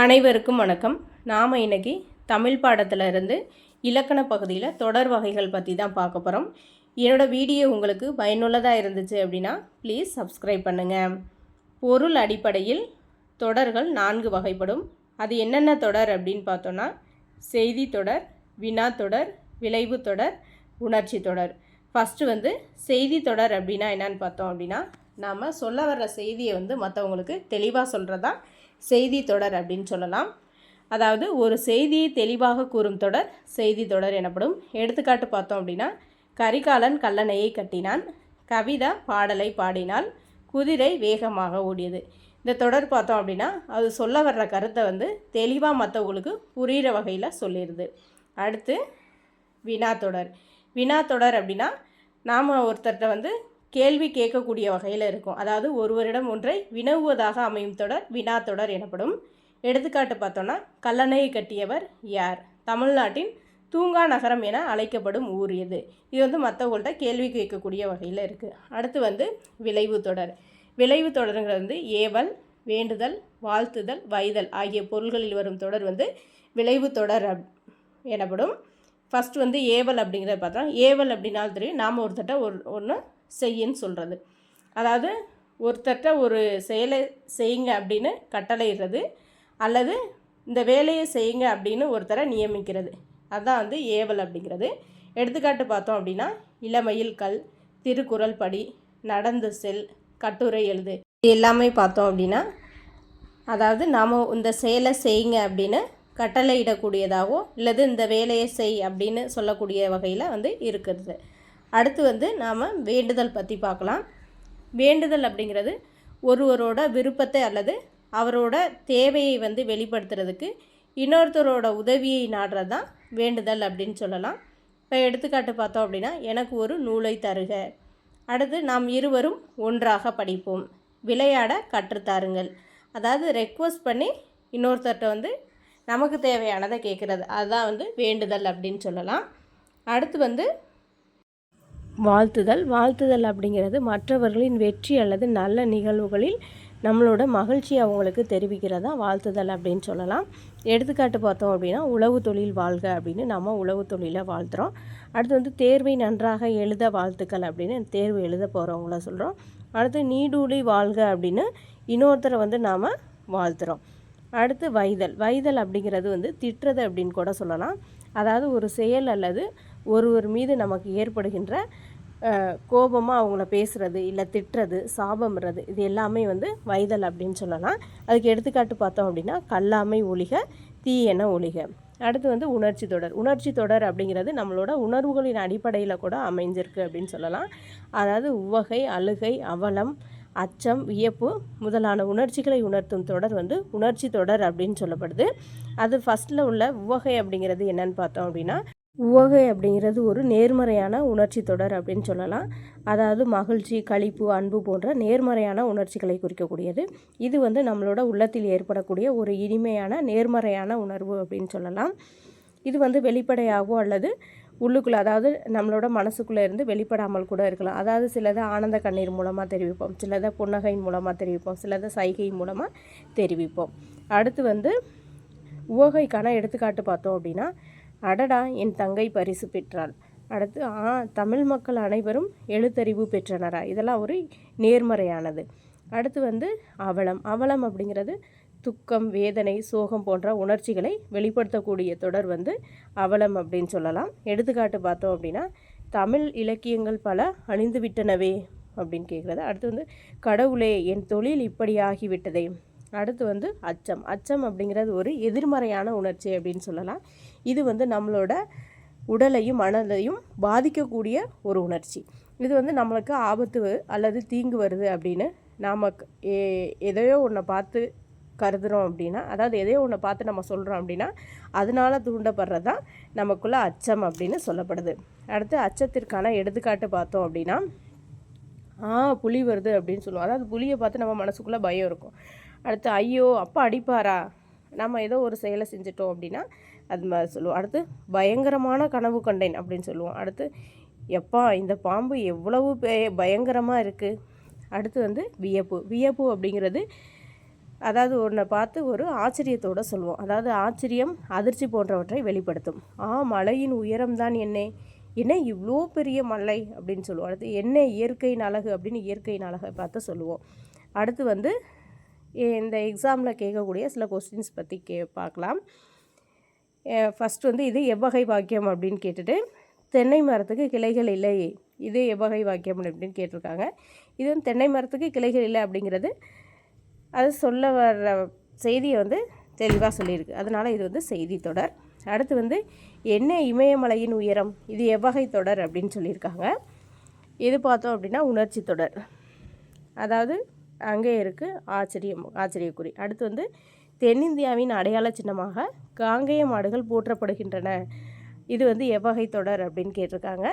அனைவருக்கும் வணக்கம். நாம் இன்னைக்கு தமிழ் பாடத்தில் இருந்து இலக்கண பகுதியில் தொடர் வகைகள் பற்றி தான் பார்க்க போகிறோம். என்னோடய வீடியோ உங்களுக்கு பயனுள்ளதாக இருந்துச்சு அப்படின்னா ப்ளீஸ் சப்ஸ்கிரைப் பண்ணுங்கள். பொருள் அடிப்படையில் தொடர்கள் 4 வகைப்படும். அது என்னென்ன தொடர் அப்படின்னு பார்த்தோன்னா செய்தி தொடர், வினா தொடர், விளைவு தொடர், உணர்ச்சி தொடர். ஃபஸ்ட்டு செய்தி தொடர் அப்படின்னா என்னன்னு பார்த்தோம் அப்படின்னா நாம் சொல்ல வர்ற செய்தியை மற்றவங்களுக்கு தெளிவாக சொல்கிறதா செய்தி தொடர் அப்படின்னு சொல்லலாம். அதாவது ஒரு செய்தியை தெளிவாக கூறும் தொடர் செய்தி தொடர் எனப்படும். எடுத்துக்காட்டு பார்த்தோம் அப்படின்னா கரிகாலன் கல்லணையை கட்டினான், கவிதா பாடலை பாடினாள், குதிரை வேகமாக ஓடியது. இந்த தொடர் பார்த்தோம் அப்படின்னா அது சொல்ல வர்ற கருத்தை தெளிவாக மற்றவங்களுக்கு புரிகிற வகையில் சொல்லிடுது. அடுத்து வினா தொடர். வினா தொடர் அப்படின்னா நாம் ஒருத்தர்கிட்ட கேள்வி கேட்கக்கூடிய வகையில் இருக்கும். அதாவது ஒருவரிடம் ஒன்றை வினவுவதாக அமையும் தொடர் வினா தொடர் எனப்படும். எடுத்துக்காட்டு பார்த்தோன்னா கல்லணையை கட்டியவர் யார்? தமிழ்நாட்டின் தூங்கா நகரம் என அழைக்கப்படும் ஊர் எது? இது மற்றவங்கள்ட்ட கேள்வி கேட்கக்கூடிய வகையில் இருக்குது. அடுத்து விளைவு தொடர். விளைவு தொடருங்கிறது ஏவல், வேண்டுதல், வாழ்த்துதல், வைதல் ஆகிய பொருள்களில் வரும் தொடர் விளைவு தொடர் எனப்படும். ஃபஸ்ட்டு ஏவல் அப்படிங்கிறத பார்த்தோம். ஏவல் அப்படின்னாலும் தெரியும், நாம் ஒருத்தட்ட ஒன்று செய்யின்னு சொல்கிறது. அதாவது ஒருத்தர்கிட்ட ஒரு செயலை செய்யுங்க அப்படின்னு கட்டளையிடுறது, அல்லது இந்த வேலையை செய்யுங்க அப்படின்னு ஒருத்தரை நியமிக்கிறது. அதுதான் ஏவல் அப்படிங்கிறது. எடுத்துக்காட்டு பார்த்தோம் அப்படின்னா இளமையில் கல், திருக்குறள் படி, நடந்து செல், கட்டுரை எழுது. இது எல்லாமே பார்த்தோம் அப்படின்னா அதாவது நாம் இந்த செயலை செய்யுங்க அப்படின்னு கட்டளையிடக்கூடியதாகவோ இல்லது இந்த வேலையை செய் அப்படின்னு சொல்லக்கூடிய வகையில் இருக்கிறது. அடுத்து நாம் வேண்டுதல் பற்றி பார்க்கலாம். வேண்டுதல் அப்படிங்கிறது ஒருவரோட விருப்பத்தை அல்லது அவரோட தேவையை வெளிப்படுத்துறதுக்கு இன்னொருத்தரோட உதவியை நாடுறது தான் வேண்டுதல் அப்படின்னு சொல்லலாம். இப்போ எடுத்துக்காட்டு பார்த்தோம் அப்படின்னா எனக்கு ஒரு நூலை தருக. அடுத்து நாம் இருவரும் ஒன்றாக படிப்போம், விளையாட கற்றுத்தாருங்கள். அதாவது ரெக்வஸ்ட் பண்ணி இன்னொருத்தர்கிட்ட நமக்கு தேவையானதை கேட்குறது, அதுதான் வேண்டுதல் அப்படின்னு சொல்லலாம். அடுத்து வாழ்த்துதல். வாழ்த்துதல் அப்படிங்கிறது மற்றவர்களின் வெற்றி அல்லது நல்ல நிகழ்வுகளில் நம்மளோட மகிழ்ச்சி அவங்களுக்கு தெரிவிக்கிறதா வாழ்த்துதல் அப்படின்னு சொல்லலாம். எடுத்துக்காட்டு பார்த்தோம் அப்படின்னா உழவு தொழில் வாழ்க அப்படின்னு நம்ம உழவு தொழிலை வாழ்த்துறோம். அடுத்து தேர்வை நன்றாக எழுத வாழ்த்துக்கள் அப்படின்னு தேர்வு எழுத போகிறவங்கள சொல்கிறோம். அடுத்து நீடூழி வாழ்க அப்படின்னு இன்னொருத்தரை நாம் வாழ்த்துறோம். அடுத்து வைதல். வைதல் அப்படிங்கிறது திட்டுறது அப்படின்னு கூட சொல்லலாம். அதாவது ஒரு செயல் அல்லது ஒருவர் மீது நமக்கு ஏற்படுகின்ற கோபமாக அவங்கள பேசுகிறது, இல்லை திட்டுறது, சாபம்றது, இது எல்லாமே வைதல் அப்படின்னு சொல்லலாம். அதுக்கு எடுத்துக்காட்டு பார்த்தோம் அப்படின்னா கல்லாமை ஒழிக, தீயென ஒழிக. அடுத்து உணர்ச்சி தொடர். உணர்ச்சி தொடர் அப்படிங்கிறது நம்மளோட உணர்வுகளின் அடிப்படையில் கூட அமைஞ்சிருக்கு அப்படின்னு சொல்லலாம். அதாவது உவகை, அழுகை, அவலம், அச்சம், வியப்பு முதலான உணர்ச்சிகளை உணர்த்தும் தொடர் உணர்ச்சி தொடர் அப்படின்னு சொல்லப்படுது. அது ஃபஸ்ட்டில் உள்ள உவகை அப்படிங்கிறது என்னன்னு பார்த்தோம் அப்படின்னா உவகை அப்படிங்கிறது ஒரு நேர்மறையான உணர்ச்சி தொடர் அப்படின்னு சொல்லலாம். அதாவது மகிழ்ச்சி, களிப்பு, அன்பு போன்ற நேர்மறையான உணர்ச்சிகளை குறிக்கக்கூடியது. இது நம்மளோட உள்ளத்தில் ஏற்படக்கூடிய ஒரு இனிமையான நேர்மறையான உணர்வு அப்படின்னு சொல்லலாம். இது வெளிப்படையாகவோ அல்லது உள்ளுக்குள்ளே, அதாவது நம்மளோட மனசுக்குள்ளே இருந்து வெளிப்படாமல் கூட இருக்கலாம். அதாவது சிலதை ஆனந்த கண்ணீர் மூலமாக தெரிவிப்போம், சிலதை புன்னகையின் மூலமாக தெரிவிப்போம், சிலதை சைகை மூலமாக தெரிவிப்போம். அடுத்து உவகைக்கான எடுத்துக்காட்டு பார்த்தோம் அப்படின்னா அடடா என் தங்கை பரிசு பெற்றாள். அடுத்து தமிழ் மக்கள் அனைவரும் எழுத்தறிவு பெற்றனரா. இதெல்லாம் ஒரு நேர்மறையானது. அடுத்து அவலம். அவலம் அப்படிங்கிறது துக்கம், வேதனை, சோகம் போன்ற உணர்ச்சிகளை வெளிப்படுத்தக்கூடிய தொடர் அவலம் அப்படின்னு சொல்லலாம். எடுத்துக்காட்டு பார்த்தோம் அப்படின்னா தமிழ் இலக்கியங்கள் பல அழிந்து விட்டனவே அப்படின்னு கேட்குறது. அடுத்து கடவுளே என் தொழில் இப்படி ஆகிவிட்டதே. அடுத்து அச்சம். அச்சம் அப்படிங்கிறது ஒரு எதிர்மறையான உணர்ச்சி அப்படின்னு சொல்லலாம். இது நம்மளோட உடலையும் மனதையும் பாதிக்கக்கூடிய ஒரு உணர்ச்சி. இது நம்மளுக்கு ஆபத்து அல்லது தீங்கு வருது அப்படின்னு நாம் எதையோ ஒன்றை பார்த்து கருதுகிறோம் அப்படின்னா, அதாவது எதையோ ஒன்றை பார்த்து நம்ம சொல்கிறோம் அப்படின்னா அதனால தூண்டப்படுறது தான் நமக்குள்ள அச்சம் அப்படின்னு சொல்லப்படுது. அடுத்து அச்சத்திற்கான எடுத்துக்காட்டு பார்த்தோம் அப்படின்னா புலி வருது அப்படின்னு சொல்லுவோம். அதாவது புலியை பார்த்து நம்ம மனசுக்குள்ளே பயம் இருக்கும். அடுத்து ஐயோ அப்பா அடிப்பாரா, நம்ம ஏதோ ஒரு செயலை செஞ்சிட்டோம் அப்படின்னா அது மாதிரி சொல்லுவோம். அடுத்து பயங்கரமான கனவு கண்டேன் அப்படின்னு சொல்லுவோம். அடுத்து எப்பா இந்த பாம்பு எவ்வளவு பயங்கரமாக இருக்குது. அடுத்து வியப்பு. வியப்பு அப்படிங்கிறது அதாவது ஒன்றை பார்த்து ஒரு ஆச்சரியத்தோடு சொல்லுவோம். அதாவது ஆச்சரியம், அதிர்ச்சி போன்றவற்றை வெளிப்படுத்தும். மலையின் உயரம்தான் என்ன இவ்வளோ பெரிய மலை அப்படின்னு சொல்லுவோம். அடுத்து என்ன இயற்கையின் அழகு அப்படின்னு இயற்கையின் அழகை பார்த்து சொல்லுவோம். அடுத்து வந்து இந்த எக்ஸாமில் கேட்கக்கூடிய சில கொஸ்டின்ஸ் பற்றி பார்க்கலாம். ஃபஸ்ட் வந்து இது எவ்வகை வாக்கியம் அப்படின்னு கேட்டுட்டு, தென்னை மரத்துக்கு கிளைகள் இல்லை, இது எவ்வகை வாக்கியம் அப்படின்னு கேட்டிருக்காங்க. இது வந்து தென்னை மரத்துக்கு கிளைகள் இல்லை அப்படிங்கிறது அது சொல்ல வர்ற செய்தியை வந்து தெளிவாக சொல்லியிருக்கு. அதனால் இது வந்து செய்தி தொடர். அடுத்து வந்து என்ன இமயமலையின் உயரம், இது எவ்வகை தொடர் அப்படின்னு சொல்லியிருக்காங்க. இது பார்த்தோம் அப்படின்னா உணர்ச்சி தொடர். அதாவது அங்கே இருக்குது ஆச்சரியக்குறி. அடுத்து வந்து தென்னிந்தியாவின் அடையாள சின்னமாக காங்கேய மாடுகள் போற்றப்படுகின்றன, இது வந்து எவ்வகை தொடர் அப்படின்னு கேட்டிருக்காங்க.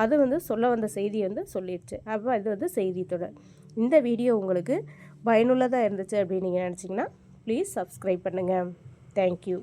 அது வந்து சொல்ல வந்த செய்தி வந்து சொல்லிடுச்சு. அப்போ இது வந்து செய்தி தொடர். இந்த வீடியோ உங்களுக்கு பயனுள்ளதாக இருந்துச்சு அப்படின்னு நீங்கள் நினச்சிங்கன்னா ப்ளீஸ் சப்ஸ்கிரைப் பண்ணுங்கள். தேங்க்யூ.